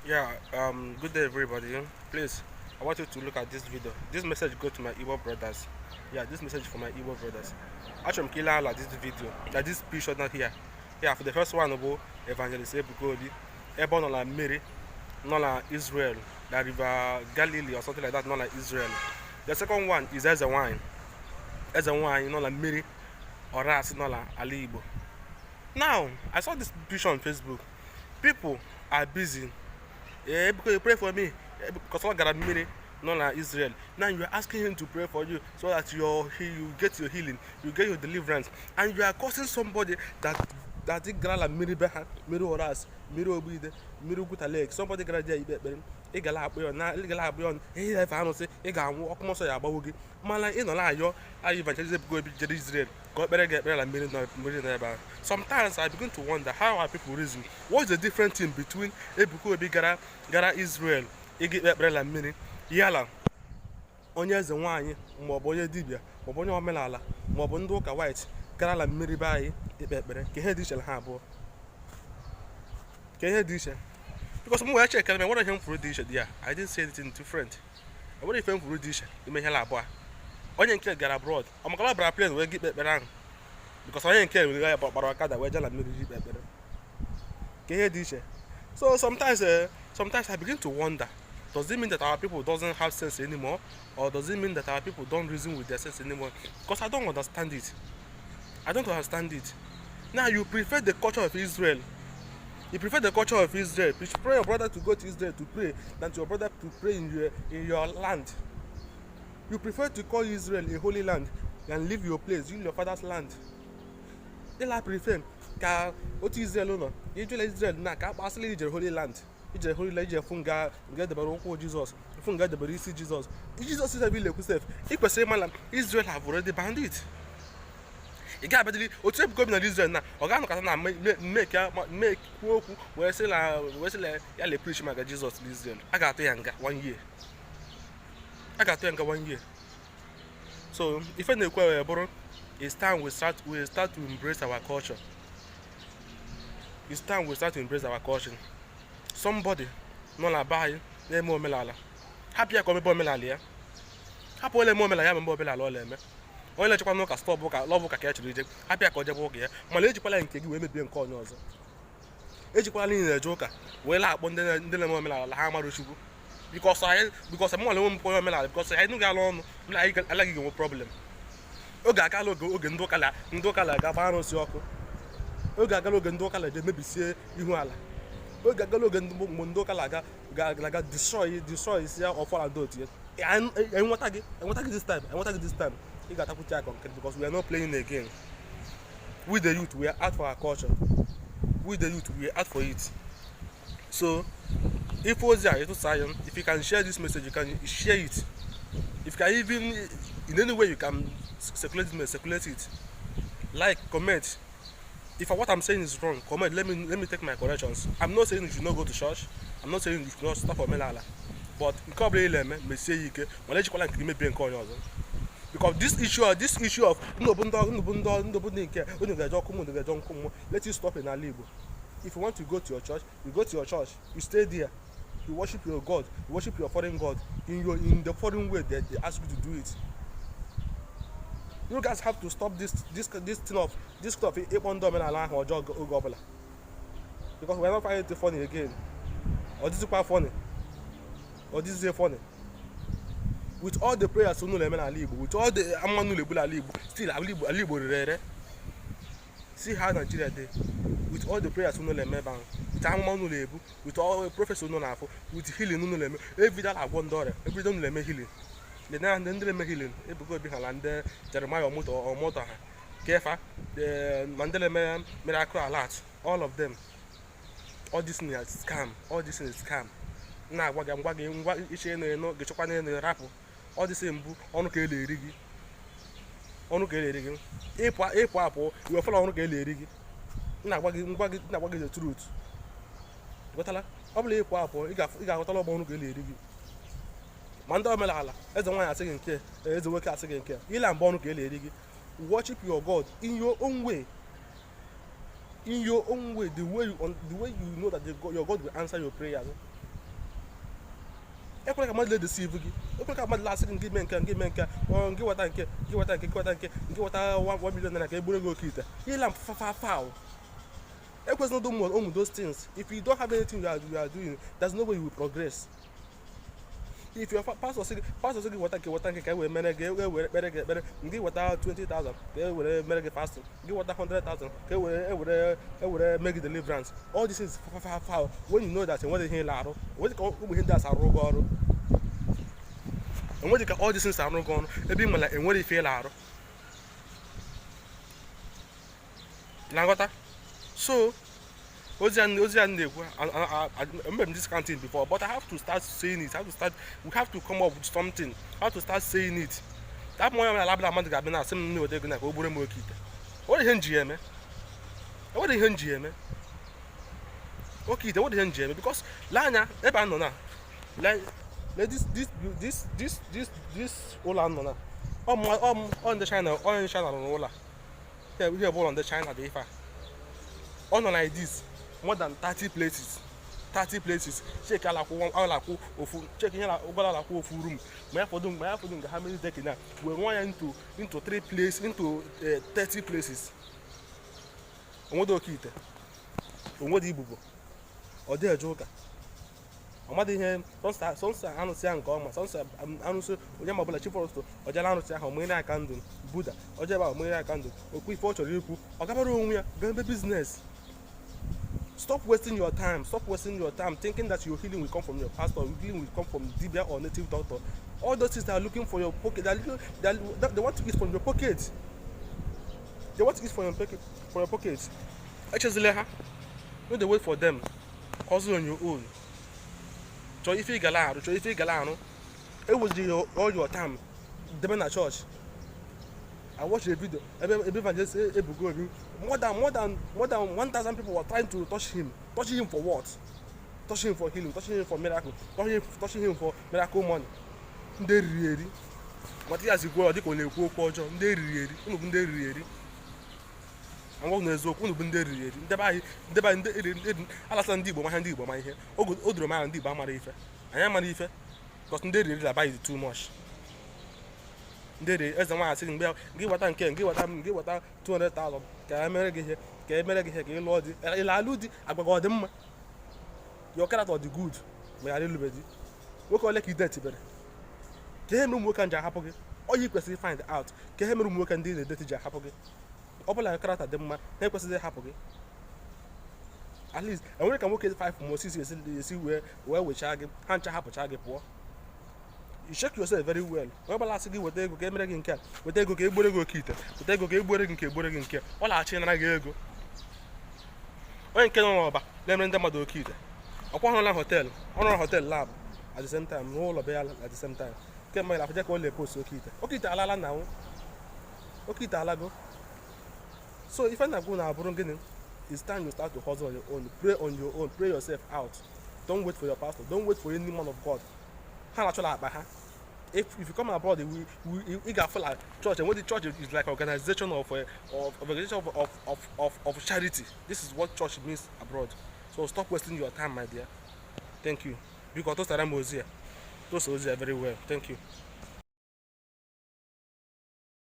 Yeah, good day everybody. Please, I want you to look at this video. This message go to my Igbo brothers. Yeah, this message for my Igbo brothers. Actually, I'm killing like this video. Like this picture not here. Yeah, for the first one about evangelist Ebukodi, Ebon on like Mary, not like Israel, the river Galilee or something like that, not like Israel. The second one is as a wine. As a wine, not like Mary or Ras, not like Ali Igbo. Now, I saw this picture on Facebook. People are busy. Because you pray for me, because Allah got a not like Israel. Now you are asking him to pray for you so that you get your healing, you get your deliverance, and you are causing somebody that it got like miri beha, miri oras, miri obide, miri guta leg. Somebody got there ibe igala apoyon na igala apoyon. If I know say iga anwu okumoso ya agbawogi. Man like ino la yo I evangelism go be Israel. God better get better like miri na. Sometimes I begin to wonder how are people reason. What is the difference in between Ebuko Obi gara Israel, igi better like miri, yala onye eze nwaanyị maọbụ onye dibịa maọbụ onye omenala maọbụ ndị ụka white gara la mmiri be anyị ikpe ekpere ka ihe dị iche ha abụọ ka ihe dị iche because m wee chekere m nwere ihe m furu dị iche dị ya I didn't say anything different nwere ife m furu dị iche ime ihe la abụọ onye nke gara abroad ọmakala bara plane wee gị ikpe ekpere ahụ because onye nke were ya gbara ọkada wee jela mmiri ikpe ekpere ka ihe dị iche so sometimes I begin to wonder. Does it mean that our people doesn't have sense anymore? Or does it mean that our people don't reason with their sense anymore? Because I don't understand it. I don't understand it. Now you prefer the culture of Israel. You prefer the culture of Israel. You prefer your brother to go to Israel to pray than your brother to pray in your land. You prefer to call Israel a holy land and leave your place, in your father's land. They prefer ka otu Israel no. Israel na ka asili holy land. Ije holy land ije funga nga debere ụkwụ Jesus funga debere isi Jesus is even like self ikwesịrị mala Israel have already banned it ị ga-abadili otu ebuko bi na Israel na ọ ga-anọkọta na make okwu wee sị ya le preach maka Jesus na Israel a ga-atụ ya nga 1 year a ga-atụ ya nga 1 year so ife na-ekwe wee bụrụ it's time we start to embrace our culture. It's time we start to embrace our culture. Somebody no la buy na eme omelala happy ya ko mebe omelala ya happy ole eme omelala ya mebe omelala ole eme onye lechekwa n'ụka stop ụka love ụka ka ya chiri ije happy ya ka o jebe ụka ya mana ejikwala nke gị wee mebie nke onye ọzọ ejikwala n'ihi na-eje ụka wee la-akpọ ndị na-eme omelala ha amarụ chukwu because m nwere nwe onye omelala because anyị nụga alụ ọnụ m alaghị gị nwe problem oge agala oge ndị ụka ga-agba arụsị ọkụ oge agala oge ndị ụka na-eje mebisie ihu ala oge agala oge ndị ụka ga destroy isi ya ọfọla ndị otu ya enweta gị this time ị ga-atakwute ya concrete because we are not playing again. We the youth, we are out for our culture. We the youth, we are out for it. So if you can share this message, you can share it. If you can even in any way you can circulate it, like, comment. If what I'm saying is wrong, comment. Let me take my corrections. I'm not saying you should not go to church. I'm not saying you should not stop for melala. But because this issue of let you stop in Igbo. If you want to go to your church, you go to your church. You stay there. You worship your God. You worship your foreign God in the foreign way that they ask you to do it. You guys have to stop this thing of because we're not finding it funny again. Or this is quite funny. Or this is funny. With all the prayers with all the still Alibo. See how Nigeria did. With all the prayers with all the prophets with healing every day I have one daughter, every day healing. The healing, Jeremiah or Mota, Kefa, the Mandela Miracle Alert, all of them. All this is scam. All this is scam. Now, what I'm wagging, what is in the rapper. All the same book, on Kelly Riggy. On Kelly Riggy. Apple, you are following Kelly Riggy. Now, what is the truth? What a probably Apple, you got a lot of Kelly Riggy. Manda Melala, as the one I second care, as the worker second care. Ilan Bono Kelly Riggy. Worship your God in your own way. In your own way, the way you know that your God will answer your prayers. ekwela ka mmadụ deceive gị, ekwela ka mmadụ lasị gị nke ime nke nke ime nke nke weta nke nke weta nke nke weta nke nke weta 1 million naira ka egburu gị oke ite ịla foul. Ekwesịrị do ụmụ those things. If you don't have anything you are doing, there's no way you will progress. If your pastor say weta nke ka e were mere gị ekpere gị ekpere nke weta 20,000 ka e were mere gị fasting, nke weta 100,000 ka e were make deliverance, all this is foul when you know that enweghị ihe ịla arụ, enweghị ka ụmụ ihe ndị a arụ gị ọrụ, enweghị ka all these things arụ gị ọrụ ebe ị nwere enwere ife ịla arụ na nghọta. So ozi a na-ekwu, I'm this counting before, but I have to start saying it. We have to come up with something. I have to start saying it. That moment when alabla mmadụ ga-abịa na asị m na odego na ka o gburu m oke ite. What ihe nji eme? What ihe nji eme? Oke ite, what ihe nji eme? Because la anya ebe a nọ na this ụlọ nọ na ọ ndị China nọ n'ụlọ a. Ihe bụ ụlọ ndị China dị ife a. Ọ nọ like this more than 30 places. Check alakwu ofu, check ihe ụgbọala alakwu ofu room. Ma ya fọdụ nga ha mere deck na we run ya into 3 places, into 30 places. Onwede oke ite, onwede ibubo, ọ dị eje ụka, ọmadị ihe sọnsọ anụsị ya nke ọma, sọnsọ anụsị onye ma ọbụla chi fọrọstọ ọjala anụsị ahụ ọmụnyere aka ndụ Buda ọjọọ ebe ahụ ọmụnyere aka ndụ okwu ife ọ chọrọ ikwu ọ gabara onwe ya gaa ebe business. Stop wasting your time. Stop wasting your time thinking that your healing will come from your pastor, your healing will come from Dibia or native doctor. All those things that are looking for your pocket, they want to eat from your pocket. They want to eat from your pocket. Actually, no, they wait for them. Hustle on your own. So if you galano, it was all your time. Depend at church. I watched a video. More than 1,000 people were trying to touch him. Touching him for what? Touching him for healing. Touching him for miracle. Touching him for miracle money. They really. What has you go? I think only go culture. They really. They really. I'm going to zo. They really. They buy. Alasan Igbo. My Igbo. My here. Odro my Igbo. I'm Marife. I am Marife. Because they really buy it too much. As the one saying, give what I can, give what 200,000. Can I marry here? Can I marry here? Lord, I got them. Your character the good. May I little bit. We call like you dirty, but can him work and happen. Or you can find out. Can him work and do the dirty happen. Open like character them, help us happen. At least, and we can work 5 more 6 years. You see where we charge him, and happen charge poor. You check yourself very well. Whenever last week, what they go get me again, what they go get Borego Kita, what they go get Borego Kia, all our chain and I go. When can over, let me them do Kita. Upon a hotel, on a hotel lab at the same time, roll a bell at the same time. Get my life, all the post Okita. Okita Alala now. Okita Alago. So if I'm not going to Burungan, it's time you start to hustle on your own, pray on your own, pray yourself out. Don't wait for your pastor, don't wait for any man of God. If you come abroad, we got full like church, and what the church is like organization of charity. This is what church means abroad. So stop wasting your time, my dear. Thank you. Because those are here. Those are very well. Thank you.